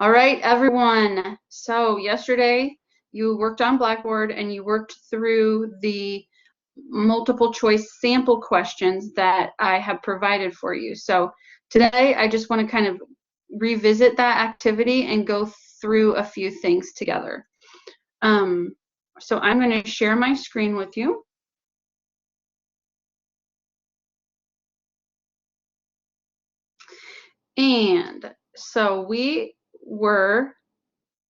All right, everyone. So yesterday you worked on Blackboard and you worked through the multiple choice sample questions that I have provided for you. So today I just want to kind of revisit that activity and go through a few things together. So I'm going to share my screen with you. And so we were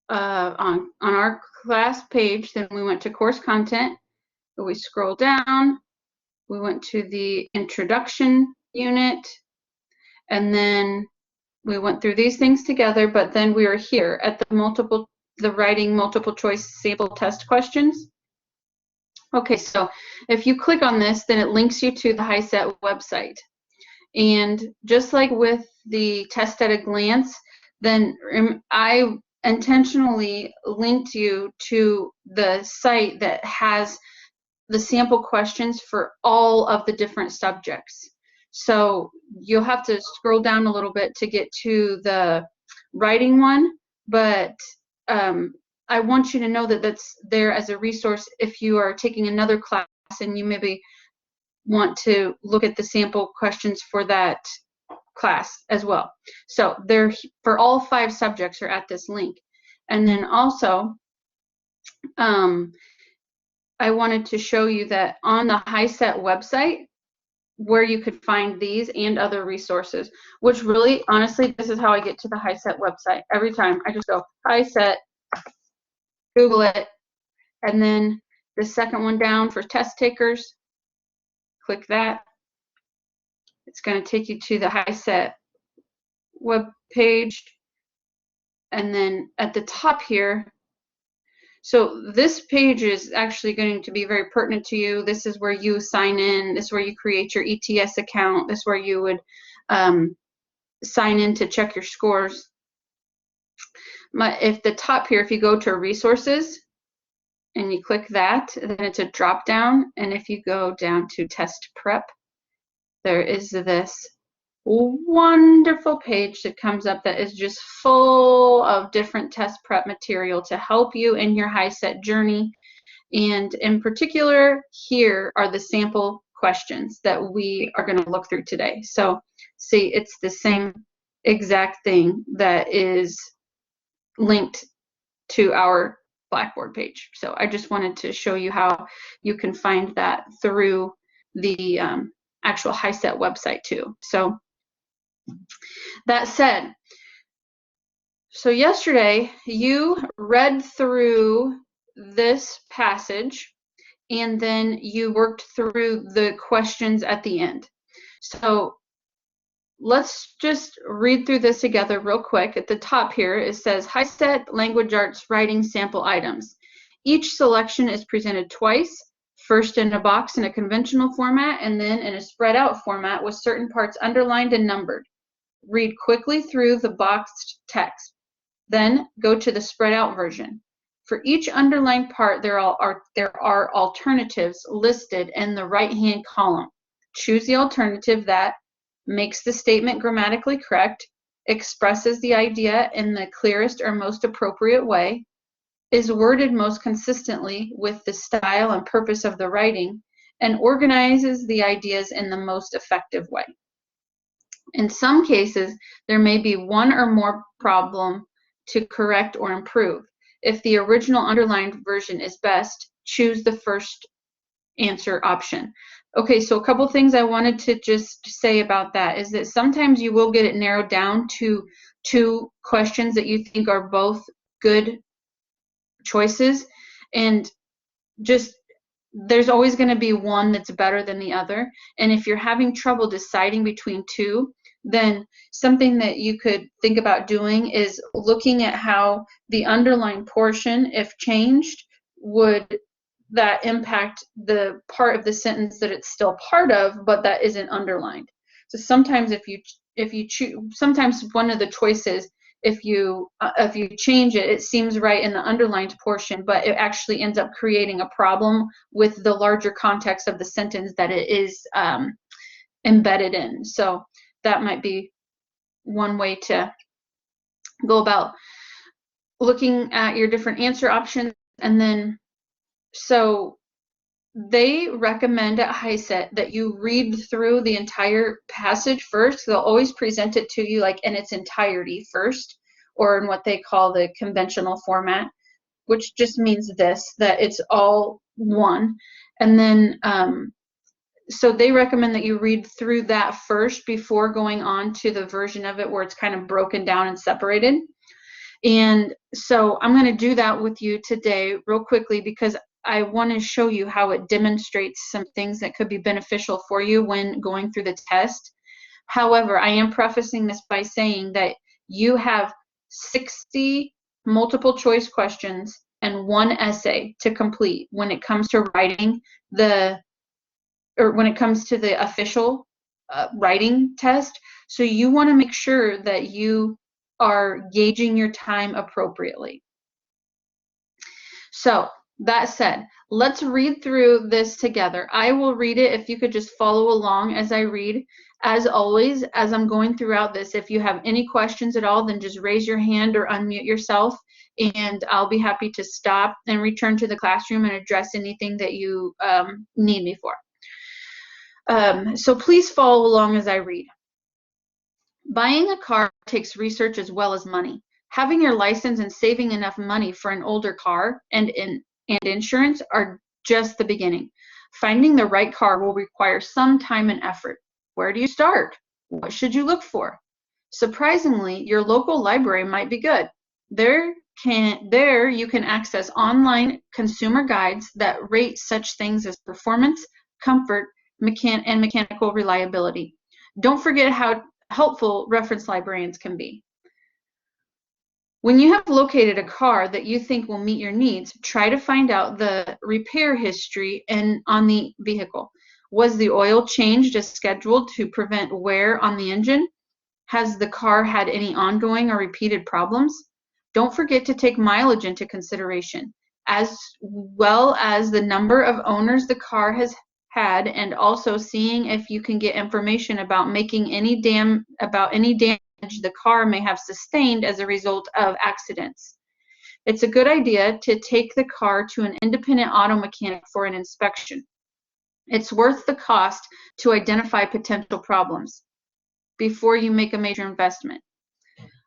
on our class page, then we went to course content, we scroll down, we went to the introduction unit, and then we went through these things together, but then we are here at the writing multiple choice sample test questions. Okay, so if you click on this, then it links you to the HiSET website. And just like with the test at a glance, then I intentionally linked you to the site that has the sample questions for all of the different subjects. So you'll have to scroll down a little bit to get to the writing one, but I want you to know that that's there as a resource if you are taking another class and you maybe want to look at the sample questions for that class as well. So they're for all 5 subjects are at this link. And then also I wanted to show you that on the HiSET website where you could find these and other resources, which really, honestly, this is how I get to the HiSET website. Every time I just go HiSET, Google it, and then the second one down for test takers, click that. It's going to take you to the HiSET web page. And then at the top here, so this page is actually going to be very pertinent to you. This is where you sign in. This is where you create your ETS account. This is where you would sign in to check your scores. If the top here, if you go to resources and you click that, then it's a drop down. And if you go down to test prep, there is this wonderful page that comes up that is just full of different test prep material to help you in your HiSET journey. And in particular, here are the sample questions that we are going to look through today. So see, it's the same exact thing that is linked to our Blackboard page. So I just wanted to show you how you can find that through the actual HiSET website too. So that said, so yesterday you read through this passage and then you worked through the questions at the end. So let's just read through this together real quick. At the top here, it says HiSET Language Arts Writing Sample Items. Each selection is presented twice, first in a box in a conventional format and then in a spread out format with certain parts underlined and numbered. Read quickly through the boxed text. Then go to the spread out version. For each underlined part, there are alternatives listed in the right-hand column. Choose the alternative that makes the statement grammatically correct, expresses the idea in the clearest or most appropriate way, is worded most consistently with the style and purpose of the writing, and organizes the ideas in the most effective way. In some cases, there may be one or more problem to correct or improve. If the original underlined version is best, choose the first answer option. Okay, so a couple things I wanted to just say about that is that sometimes you will get it narrowed down to 2 questions that you think are both good choices, and just there's always going to be one that's better than the other. And if you're having trouble deciding between 2, then something that you could think about doing is looking at how the underlined portion, if changed, would that impact the part of the sentence that it's still part of, but that isn't underlined. So sometimes if you choose, sometimes one of the choices, if you change it, it seems right in the underlined portion, but it actually ends up creating a problem with the larger context of the sentence that it is embedded in. So that might be one way to go about looking at your different answer options, and then so they recommend at HiSET that you read through the entire passage first. They'll always present it to you like in its entirety first, or in what they call the conventional format, which just means this, that it's all one. And then so they recommend that you read through that first before going on to the version of it where it's kind of broken down and separated. And so I'm going to do that with you today real quickly, because I want to show you how it demonstrates some things that could be beneficial for you when going through the test. However, I am prefacing this by saying that you have 60 multiple choice questions and 1 essay to complete when it comes to writing when it comes to the official writing test. So you want to make sure that you are gauging your time appropriately. So that said, let's read through this together. I will read it if you could just follow along as I read. As always, as I'm going throughout this, if you have any questions at all, then just raise your hand or unmute yourself, and I'll be happy to stop and return to the classroom and address anything that you need me for. So please follow along as I read. Buying a car takes research as well as money. Having your license and saving enough money for an older car and insurance are just the beginning. Finding the right car will require some time and effort. Where do you start? What should you look for? Surprisingly, your local library might be good. There you can access online consumer guides that rate such things as performance, comfort, and mechanical reliability. Don't forget how helpful reference librarians can be. When you have located a car that you think will meet your needs, try to find out the repair history on the vehicle. Was the oil changed as scheduled to prevent wear on the engine? Has the car had any ongoing or repeated problems? Don't forget to take mileage into consideration, as well as the number of owners the car has had, and also seeing if you can get information about any damage the car may have sustained as a result of accidents. It's a good idea to take the car to an independent auto mechanic for an inspection. It's worth the cost to identify potential problems before you make a major investment.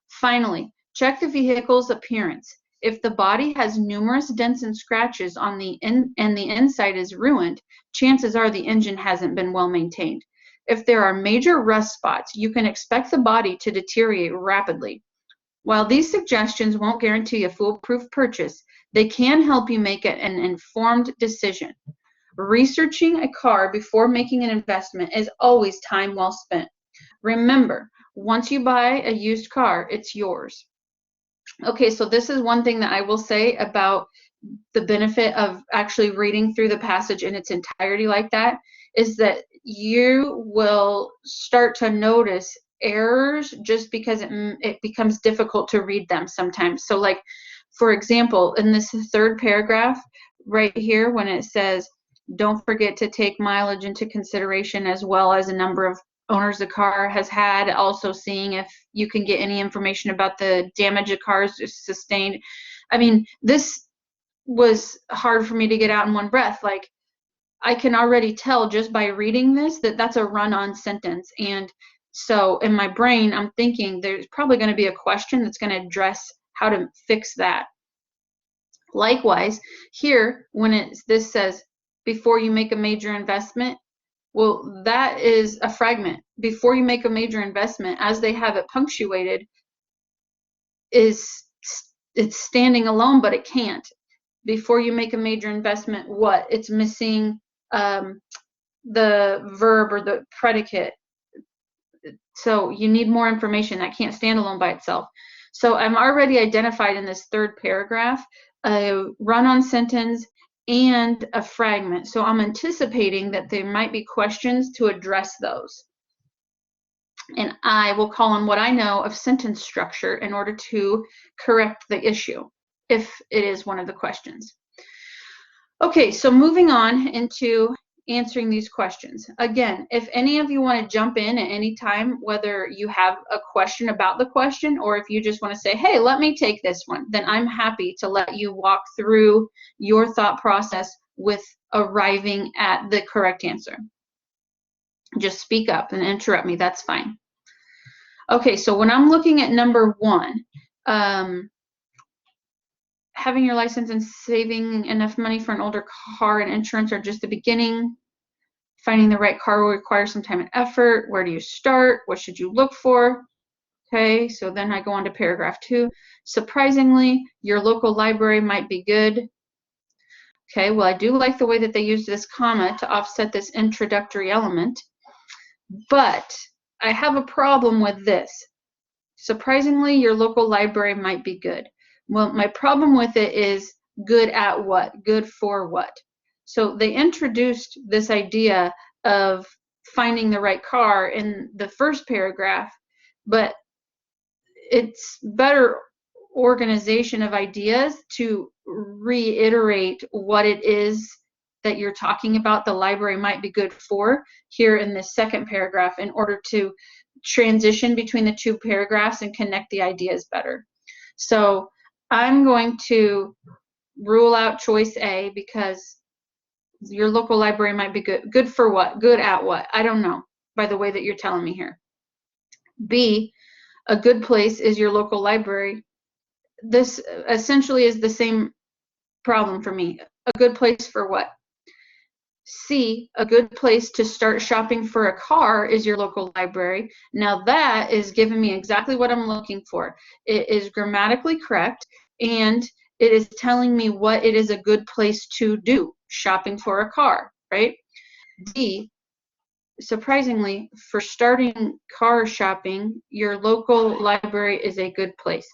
Finally, check the vehicle's appearance. If the body has numerous dents and scratches and the inside is ruined, chances are the engine hasn't been well maintained. If there are major rust spots, you can expect the body to deteriorate rapidly. While these suggestions won't guarantee a foolproof purchase, they can help you make an informed decision. Researching a car before making an investment is always time well spent. Remember, once you buy a used car, it's yours. Okay, so this is one thing that I will say about the benefit of actually reading through the passage in its entirety like that, is that you will start to notice errors just because it becomes difficult to read them sometimes. So like, for example, in this third paragraph right here, when it says, don't forget to take mileage into consideration as well as a number of owners the car has had, also seeing if you can get any information about the damage the car has sustained. I mean, this was hard for me to get out in one breath. Like, I can already tell just by reading this that that's a run-on sentence. And so in my brain, I'm thinking there's probably going to be a question that's going to address how to fix that. Likewise, here, when this says, before you make a major investment, well, that is a fragment. Before you make a major investment, as they have it punctuated, it's standing alone, but it can't. Before you make a major investment, what? It's missing the verb or the predicate. So you need more information. That can't stand alone by itself. So I'm already identified in this third paragraph a run-on sentence and a fragment. So I'm anticipating that there might be questions to address those. And I will call on what I know of sentence structure in order to correct the issue, if it is one of the questions. Okay, so moving on into answering these questions. Again, if any of you want to jump in at any time, whether you have a question about the question or if you just want to say, hey, let me take this one, then I'm happy to let you walk through your thought process with arriving at the correct answer. Just speak up and interrupt me, that's fine. Okay, so when I'm looking at number 1, having your license and saving enough money for an older car and insurance are just the beginning. Finding the right car will require some time and effort. Where do you start? What should you look for? Okay, so then I go on to paragraph 2. Surprisingly, your local library might be good. Okay, well, I do like the way that they used this comma to offset this introductory element, but I have a problem with this. Surprisingly, your local library might be good. Well, my problem with it is good at what? Good for what? So they introduced this idea of finding the right car in the first paragraph, but it's better organization of ideas to reiterate what it is that you're talking about the library might be good for here in this second paragraph in order to transition between the 2 paragraphs and connect the ideas better. So I'm going to rule out choice A because your local library might be good. Good for what? Good at what? I don't know by the way that you're telling me here. B, a good place is your local library. This essentially is the same problem for me. A good place for what? C, a good place to start shopping for a car is your local library. Now that is giving me exactly what I'm looking for. It is grammatically correct and it is telling me what it is a good place to do, shopping for a car, right? D, surprisingly, for starting car shopping, your local library is a good place.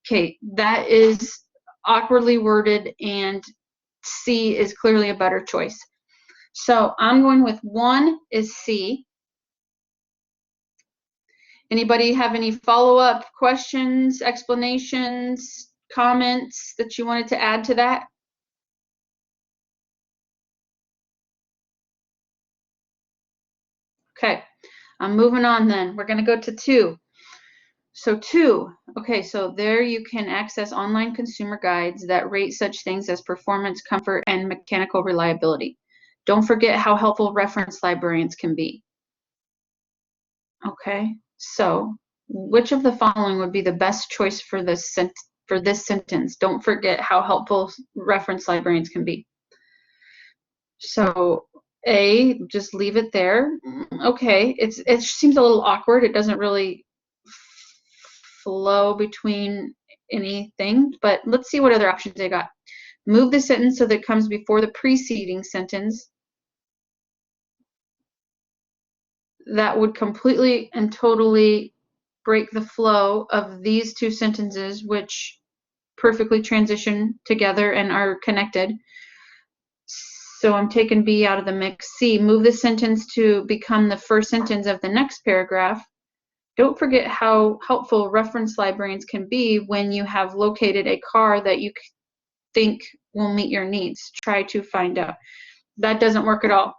Okay, that is awkwardly worded and C is clearly a better choice. So I'm going with 1 is C. Anybody have any follow-up questions, explanations, comments that you wanted to add to that? Okay, I'm moving on then. We're going to go to 2. So 2, okay, so there you can access online consumer guides that rate such things as performance, comfort, and mechanical reliability. Don't forget how helpful reference librarians can be. Okay, so which of the following would be the best choice for this sentence? Don't forget how helpful reference librarians can be. So A, just leave it there. Okay, it seems a little awkward. It doesn't really flow between anything, but let's see what other options they got. Move the sentence so that it comes before the preceding sentence. That would completely and totally break the flow of these 2 sentences, which perfectly transition together and are connected. So I'm taking B out of the mix. C, move the sentence to become the first sentence of the next paragraph. Don't forget how helpful reference librarians can be when you have located a car that you think will meet your needs. Try to find out. That doesn't work at all.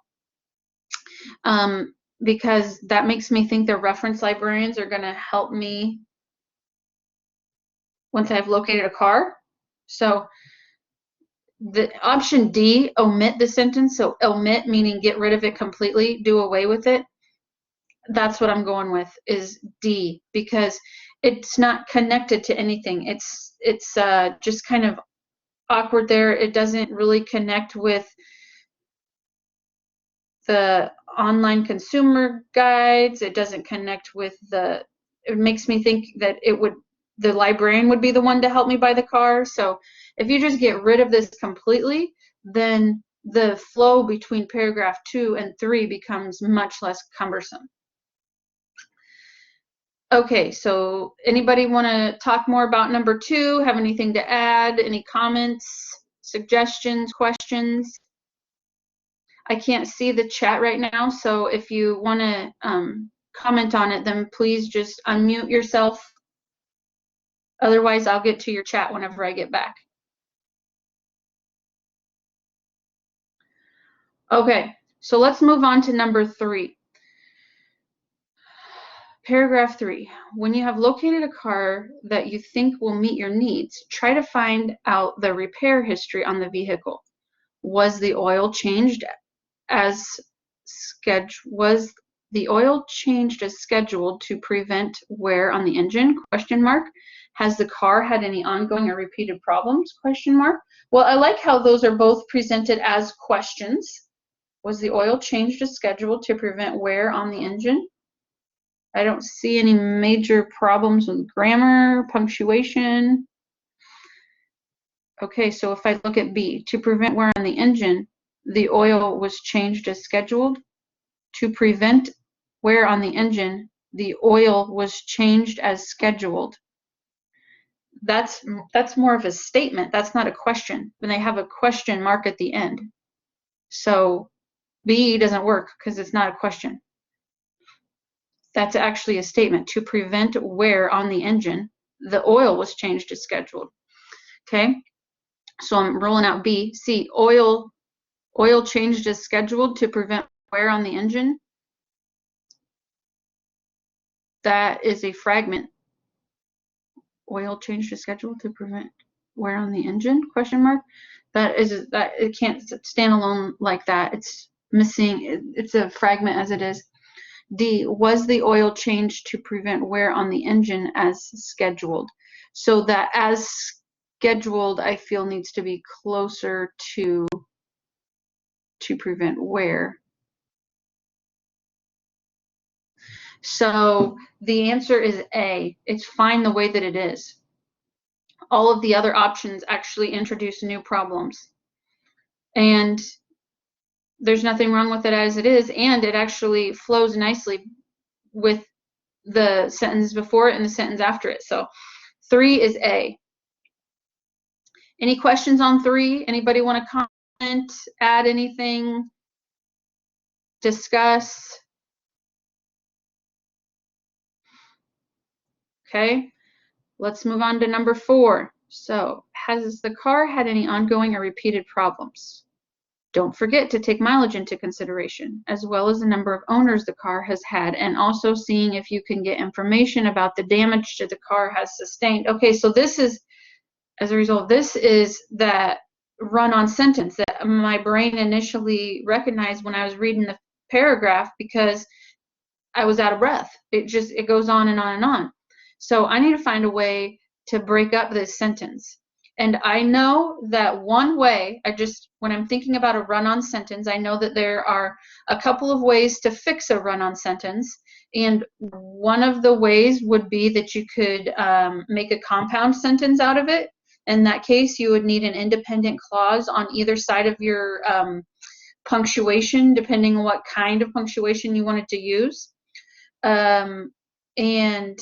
Because that makes me think the reference librarians are going to help me once I've located a car. So the option D, omit the sentence. So omit meaning get rid of it completely, do away with it. That's what I'm going with is D because it's not connected to anything. It's just kind of awkward there. It doesn't really connect with the online consumer guides. It doesn't connect with it makes me think that the librarian would be the one to help me buy the car. So if you just get rid of this completely, then the flow between paragraph 2 and 3 becomes much less cumbersome. Okay, so anybody want to talk more about number 2? Have anything to add? Any comments, suggestions, questions? I can't see the chat right now, so if you want to comment on it, then please just unmute yourself. Otherwise, I'll get to your chat whenever I get back. Okay, So let's move on to number 3. Paragraph 3, when you have located a car that you think will meet your needs, try to find out the repair history on the vehicle. Was the oil changed as scheduled to prevent wear on the engine? Question mark. Has the car had any ongoing or repeated problems? Question mark. Well, I like how those are both presented as questions. Was the oil changed as scheduled to prevent wear on the engine? I don't see any major problems with grammar, punctuation. Okay, so if I look at B, to prevent wear on the engine, the oil was changed as scheduled. To prevent wear on the engine, the oil was changed as scheduled. That's more of a statement. That's not a question. When they have a question mark at the end. So B doesn't work because it's not a question. That's actually a statement. To prevent wear on the engine, the oil was changed as scheduled. Okay, so I'm rolling out B. C, oil changed as scheduled to prevent wear on the engine. That is a fragment. Oil changed as scheduled to prevent wear on the engine? Question mark. That it can't stand alone like that. It's missing. It's a fragment as it is. D, was the oil changed to prevent wear on the engine as scheduled? So that as scheduled, I feel needs to be closer to prevent wear. So the answer is A. It's fine the way that it is. All of the other options actually introduce new problems. And there's nothing wrong with it as it is, and it actually flows nicely with the sentence before it and the sentence after it. So 3 is A. Any questions on 3? Anybody want to comment, add anything, discuss? Okay, let's move on to number 4. So, has the car had any ongoing or repeated problems? Don't forget to take mileage into consideration, as well as the number of owners the car has had, and also seeing if you can get information about the damage to the car has sustained. Okay, so this is, as a result, this is that run-on sentence that my brain initially recognized when I was reading the paragraph because I was out of breath. It goes on and on and on. So I need to find a way to break up this sentence. And I know that one way, when I'm thinking about a run-on sentence, I know that there are a couple of ways to fix a run-on sentence. And one of the ways would be that you could make a compound sentence out of it. In that case, you would need an independent clause on either side of your punctuation, depending on what kind of punctuation you wanted to use. And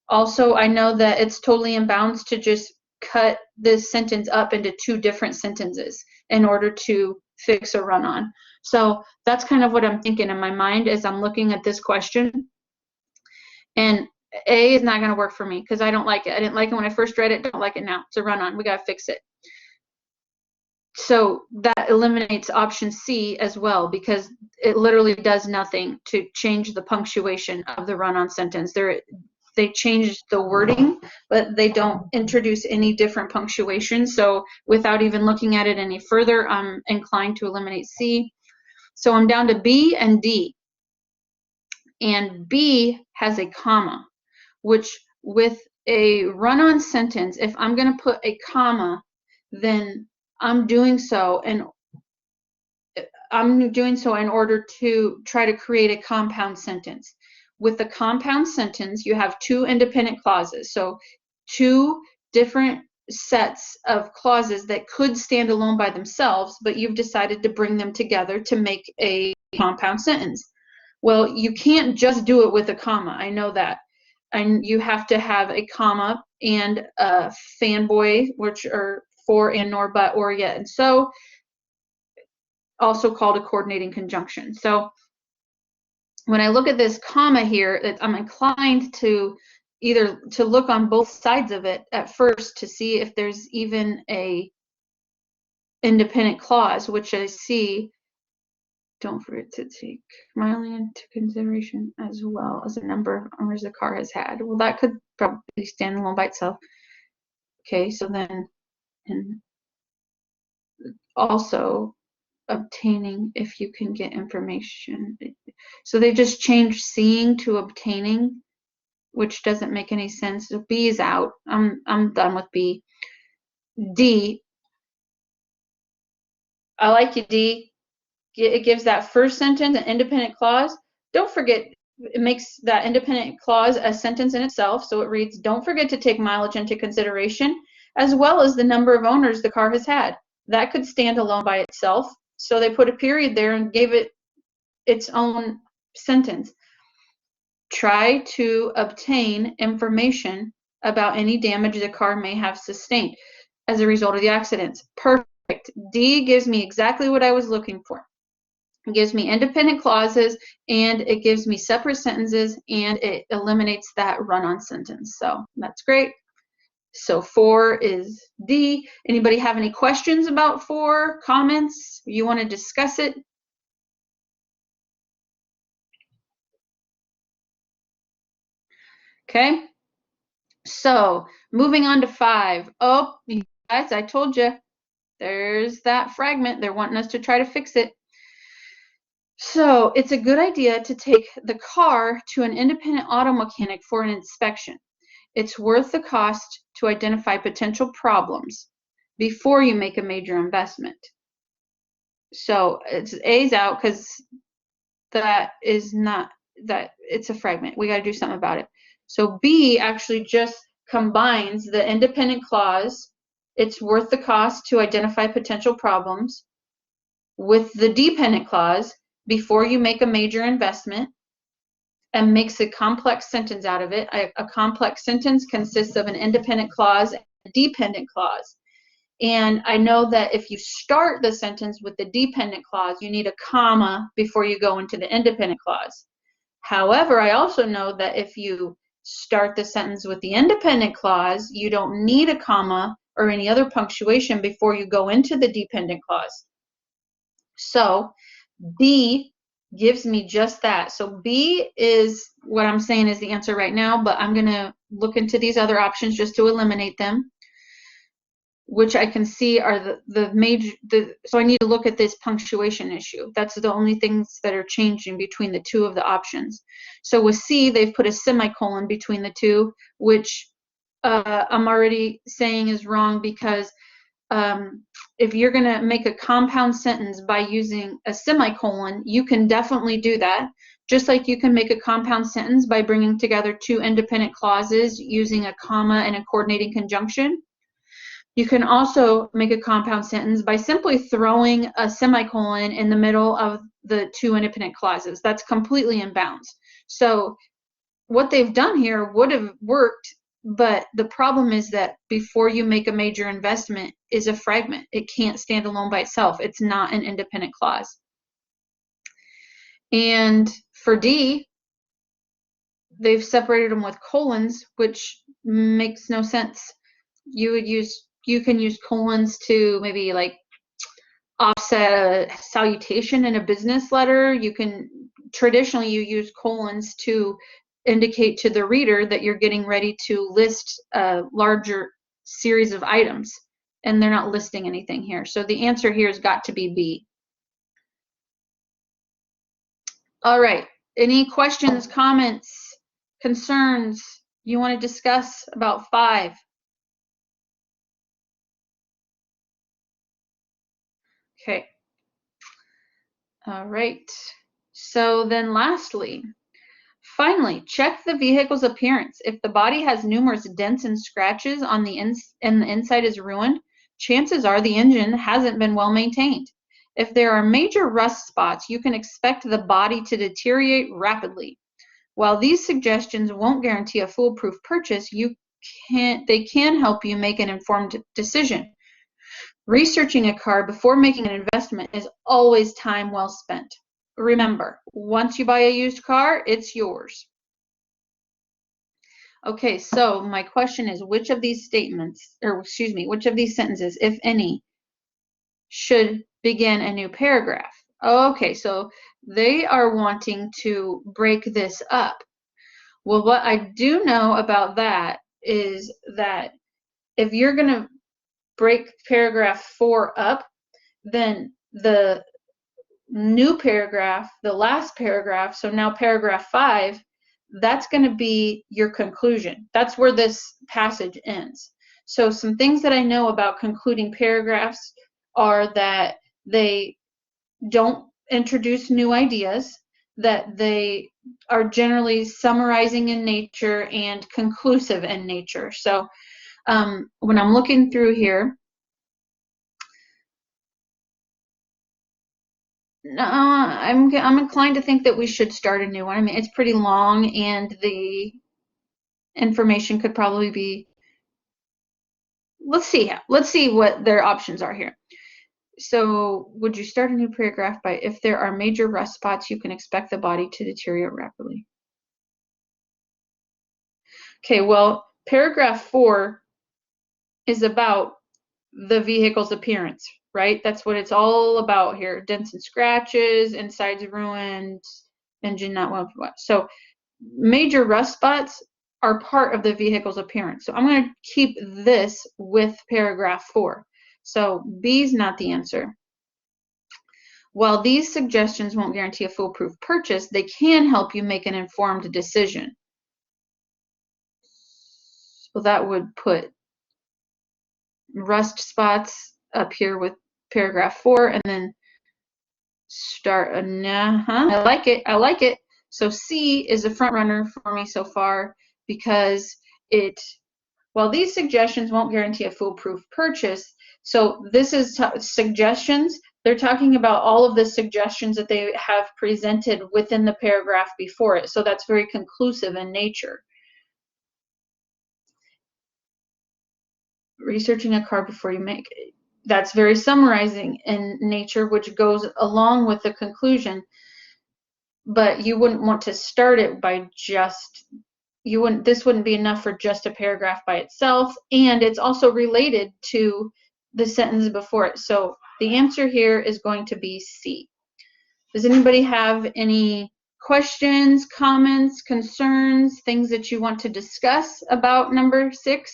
also, I know that it's totally in bounds to just cut this sentence up into 2 different sentences in order to fix a run-on. So that's kind of what I'm thinking in my mind as I'm looking at this question. And A is not going to work for me because I don't like it. I didn't like it when I first read it. Don't like it now. It's a run-on. We got to fix it. So that eliminates option C as well because it literally does nothing to change the punctuation of the run-on sentence. They changed the wording, but they don't introduce any different punctuation. So without even looking at it any further, I'm inclined to eliminate C. So I'm down to B and D. And B has a comma, which with a run-on sentence, if I'm going to put a comma, then I'm doing so in order to try to create a compound sentence. With the compound sentence, you have 2 independent clauses. So 2 different sets of clauses that could stand alone by themselves, but you've decided to bring them together to make a compound sentence. Well, you can't just do it with a comma. I know that. And you have to have a comma and a fanboy, which are for, and, nor, but, or, yet, and so, also called a coordinating conjunction. So when I look at this comma here, I'm inclined to either to look on both sides of it at first to see if there's even a independent clause, which I see don't forget to take mileage into consideration as well as the number of owners the car has had. Well, that could probably stand alone by itself. Okay, so then, and also obtaining if you can get information. So they just changed seeing to obtaining, which doesn't make any sense. So B is out. I'm done with B. D, I like you, D. It gives that first sentence an independent clause. Don't forget, it makes that independent clause a sentence in itself. So it reads, don't forget to take mileage into consideration, as well as the number of owners the car has had. That could stand alone by itself. So they put a period there and gave it its own sentence. Try to obtain information about any damage the car may have sustained as a result of the accidents. Perfect. D gives me exactly what I was looking for. It gives me independent clauses, and it gives me separate sentences, and it eliminates that run-on sentence. So that's great. So 4 is D. Anybody have any questions about 4? Comments? You want to discuss it? Okay. So moving on to 5. Oh, you guys, I told you. There's that fragment. They're wanting us to try to fix it. So it's a good idea to take the car to an independent auto mechanic for an inspection. It's worth the cost to identify potential problems before you make a major investment. So it's A's out because that is not, that it's a fragment. We got to do something about it. So B actually just combines the independent clause, it's worth the cost to identify potential problems, with the dependent clause, before you make a major investment, and makes a complex sentence out of it. A complex sentence consists of an independent clause and a dependent clause. And I know that if you start the sentence with the dependent clause, you need a comma before you go into the independent clause. However, I also know that if you start the sentence with the independent clause, you don't need a comma or any other punctuation before you go into the dependent clause. So B gives me just that. So B is what I'm saying is the answer right now, but I'm going to look into these other options just to eliminate them, which I can see are the major, so I need to look at this punctuation issue. That's the only things that are changing between the two of the options. So with C, they've put a semicolon between the two, which I'm already saying is wrong, because if you're going to make a compound sentence by using a semicolon, you can definitely do that. Just like you can make a compound sentence by bringing together two independent clauses using a comma and a coordinating conjunction. You can also make a compound sentence by simply throwing a semicolon in the middle of the two independent clauses. That's completely in bounds. So what they've done here would have worked, but the problem is that before you make a major investment is a fragment. It can't stand alone by itself. It's not an independent clause. And for D, they've separated them with colons, which makes no sense. You can use colons to maybe like offset a salutation in a business letter. You can, traditionally you use colons to indicate to the reader that you're getting ready to list a larger series of items, and they're not listing anything here. So the answer here has got to be B. All right, any questions, comments, concerns you want to discuss about 5? Okay. All right. So then lastly, finally, check the vehicle's appearance. If the body has numerous dents and scratches on the and the inside is ruined, chances are the engine hasn't been well maintained. If there are major rust spots, you can expect the body to deteriorate rapidly. While these suggestions won't guarantee a foolproof purchase, they can help you make an informed decision. Researching a car before making an investment is always time well spent. Remember, once you buy a used car, it's yours. Okay, so my question is, which of these statements, or excuse me, which of these sentences, if any, should begin a new paragraph? Okay, so they are wanting to break this up. Well, what I do know about that is that if you're going to break paragraph 4 up, then the new paragraph, the last paragraph, so now paragraph 5, that's going to be your conclusion. That's where this passage ends. So some things that I know about concluding paragraphs are that they don't introduce new ideas, that they are generally summarizing in nature and conclusive in nature. So when I'm looking through here, I'm inclined to think that we should start a new one. I mean, it's pretty long, and the information could probably be. Let's see what their options are here. So, would you start a new paragraph by if there are major rust spots, you can expect the body to deteriorate rapidly? Okay, well, paragraph 4 is about the vehicle's appearance, right? That's what it's all about here. Dents and scratches, insides ruined, engine not well. So major rust spots are part of the vehicle's appearance. So I'm going to keep this with paragraph 4. So B is not the answer. While these suggestions won't guarantee a foolproof purchase, they can help you make an informed decision. So that would put rust spots up here with paragraph 4, and then start I like it. I like it. So C is a front runner for me so far because while these suggestions won't guarantee a foolproof purchase, so this is suggestions. They're talking about all of the suggestions that they have presented within the paragraph before it. So that's very conclusive in nature. Researching a car before you make it. That's very summarizing in nature, which goes along with the conclusion. But you wouldn't want to start it by this wouldn't be enough for just a paragraph by itself, and it's also related to the sentence before it. So the answer here is going to be C. Does anybody have any questions, comments, concerns, things that you want to discuss about number 6?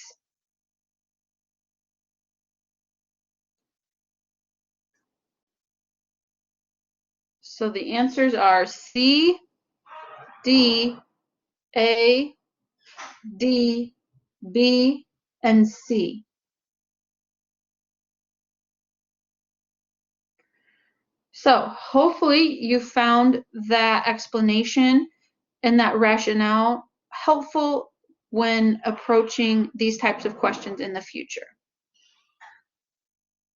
So the answers are C, D, A, D, B, and C. So hopefully you found that explanation and that rationale helpful when approaching these types of questions in the future.